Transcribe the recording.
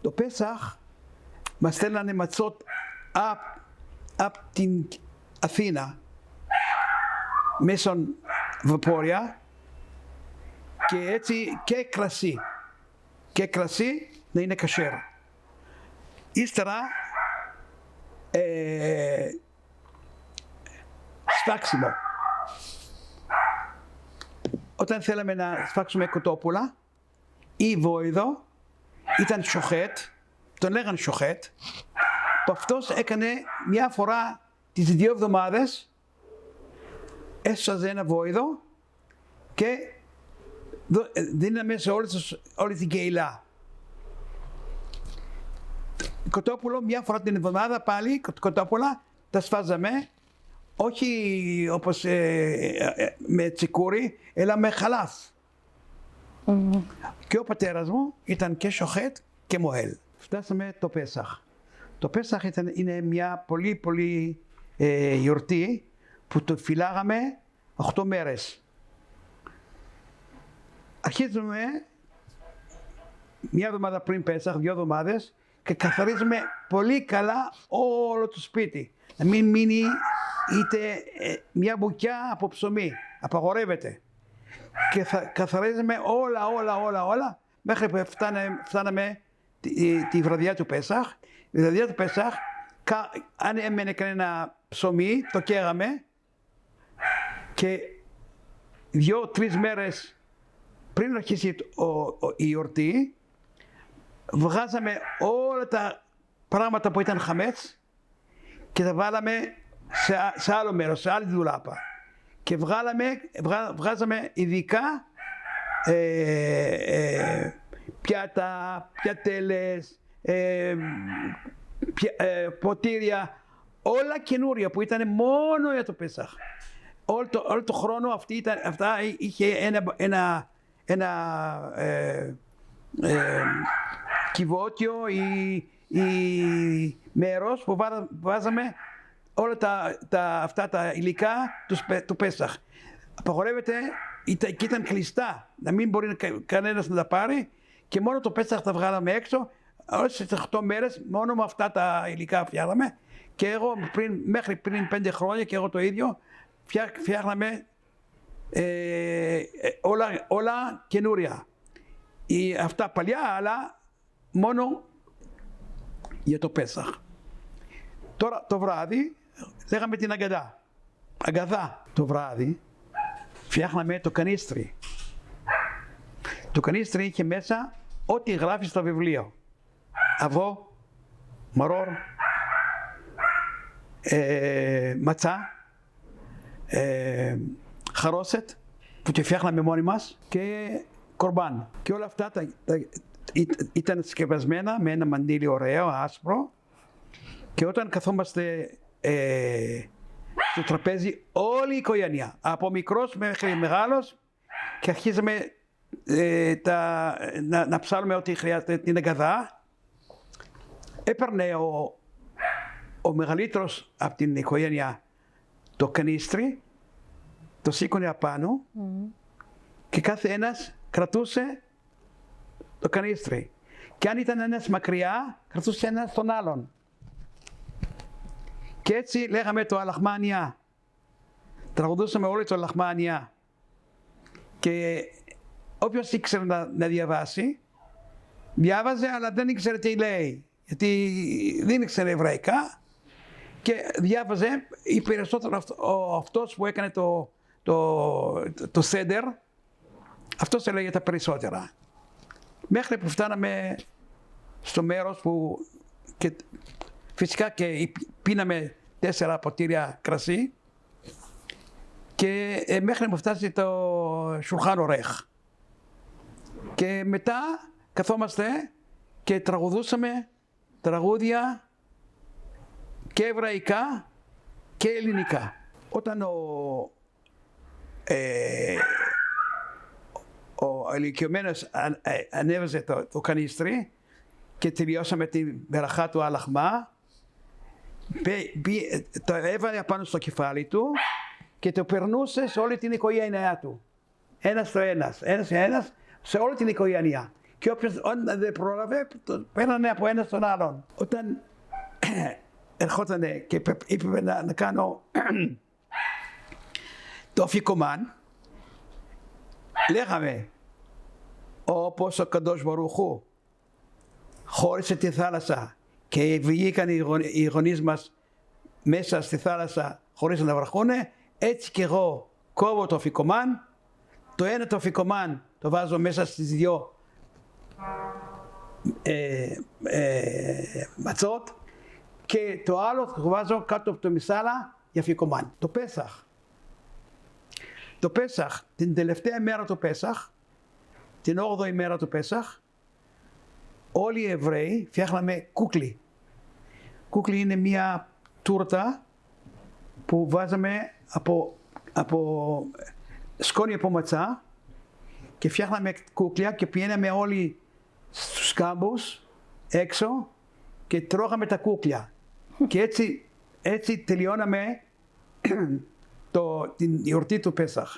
Το Πέσαχ μας στέλνανε ματσότ από την Αθήνα μέσω βαπόρια και έτσι και κρασί. Και κρασί να είναι κασέρ. Ύστερα σφάξιμο. Όταν θέλαμε να σφάξουμε κοτόπουλα ή βόηδο, ήταν σοχέτ, τον λέγανε σοχέτ, που αυτός έκανε μια φορά τις 2 εβδομάδες, έσωζε ένα βόηδο και δίναμε σε όλη την κεϊλά. Κοτόπουλο μια φορά την εβδομάδα πάλι, κοτόπουλα, τα σφάζαμε, όχι όπως με τσικούρι, αλλά με χαλάφ. Και ο πατέρας μου ήταν και σοχέτ και μοέλ. Φτάσαμε το Πέσαχ. Το Πέσαχ είναι μια πολύ γιορτή που το φυλάγαμε 8 μέρες. Αρχίζουμε μια εβδομάδα πριν Πέσαχ, 2 εβδομάδες, και καθαρίζουμε πολύ καλά όλο το σπίτι. Να μην μείνει είτε μια μπουκιά από ψωμί. Απαγορεύεται. Και καθαρίζουμε όλα μέχρι που φτάναμε τη βραδιά του Πέσαχ. Η βραδιά του Πέσαχ, αν έμενε κανένα ψωμί, το καίγαμε και 2-3 μέρες πριν αρχίσει η γιορτή, βγάζαμε όλα τα πράγματα που ήταν χαμέτς και τα βάλαμε σε άλλο μέρος, σε άλλη δουλάπα. Και βγάζαμε ειδικά πιάτα, πιατέλες, ποτήρια, όλα καινούρια που ήταν μόνο για το Πέσαχ. Όλο το χρόνο αυτά είχε ένα κυβότιο ή μέρος που βάζαμε όλα αυτά τα υλικά του Πέσαχ. Απαγορεύεται και ήταν κλειστά, να μην μπορεί κανένας να τα πάρει και μόνο το Πέσαχ τα βγάλαμε έξω. Όλες τις 8 μέρες μόνο με αυτά τα υλικά φτιάχναμε και εγώ μέχρι πριν 5 χρόνια και εγώ το ίδιο φτιάχναμε όλα καινούρια. Αυτά παλιά, αλλά μόνο για το Πέσαχ. Τώρα το βράδυ λέγαμε την αγκαδά. Το βράδυ φτιάχναμε το κανίστρι. Το κανίστρι είχε μέσα ό,τι γράφει στο βιβλίο. Αβό, μαρόρ, ματσά, χαρόσετ που τη φτιάχναμε μόνοι μας και κορμπάν. Και όλα αυτά ήταν συσκευασμένα με ένα μαντίλι ωραίο, άσπρο και όταν καθόμαστε στο τραπέζι όλη η οικογένεια, από μικρός μέχρι μεγάλος και αρχίζαμε να ψάλουμε ό,τι χρειάζεται την αγκαδά. Έπαιρνε ο μεγαλύτερος από την οικογένεια το κανίστρι, το σήκωνε απάνω και κάθε ένας κρατούσε το κανίστρι. Και αν ήταν ένας μακριά, κρατούσε ένας τον άλλον. Και έτσι λέγαμε το Αλαχμάνια. Τραγουδούσαμε όλοι το Αλαχμάνια. Και όποιος ήξερε να διαβάσει, διάβαζε αλλά δεν ήξερε τι λέει. Γιατί δεν ήξερε εβραϊκά και διάβαζε ή περισσότερο αυτός που έκανε το σέντερ, αυτός έλεγε τα περισσότερα. Μέχρι που φτάναμε στο μέρος που φυσικά και πίναμε 4 ποτήρια κρασί και μέχρι που φτάσει το Σουλχάν Ορέχ. Και μετά καθόμαστε και τραγουδούσαμε τραγούδια και εβραϊκά και ελληνικά. Όταν ο ηλικιωμένος ανέβαζε το κανίστρι και τελειώσαμε την μπεραχά του Αλαχμά, το έβαλε απάνω στο κεφάλι του και το περνούσε σε όλη την οικογένειά του. Ένας στο ένας, σε όλη την οικογένεια. και όποιος δεν πρόλαβε, το παίρνανε από ένα στον άλλον. Όταν ερχότανε και είπε να κάνω το αφικομάν, λέγαμε, όπως ο Καντός Μπαρούχου χώρισε τη θάλασσα και βγήκαν οι γονείς μας μέσα στη θάλασσα χωρίς να βραχούνε, έτσι και εγώ κόβω το αφικομάν, το ένα το αφικομάν το βάζω μέσα στις δυο ματσότ και το άλλο το βάζω κάτω από το μισάλα για αφικομάν. Το Πέσαχ. Το Πέσαχ, την τελευταία μέρα του Πέσαχ, την 8η μέρα του Πέσαχ, όλοι οι Εβραίοι φτιάχναμε κούκλι. Κούκλι είναι μια τούρτα που βάζαμε από σκόνη από ματσά και φτιάχναμε κούκλια και πηγαίναμε όλοι στους κάμπους έξω και τρώγαμε τα κούκλια. Και έτσι τελειώναμε την γιορτή του Πέσαχ.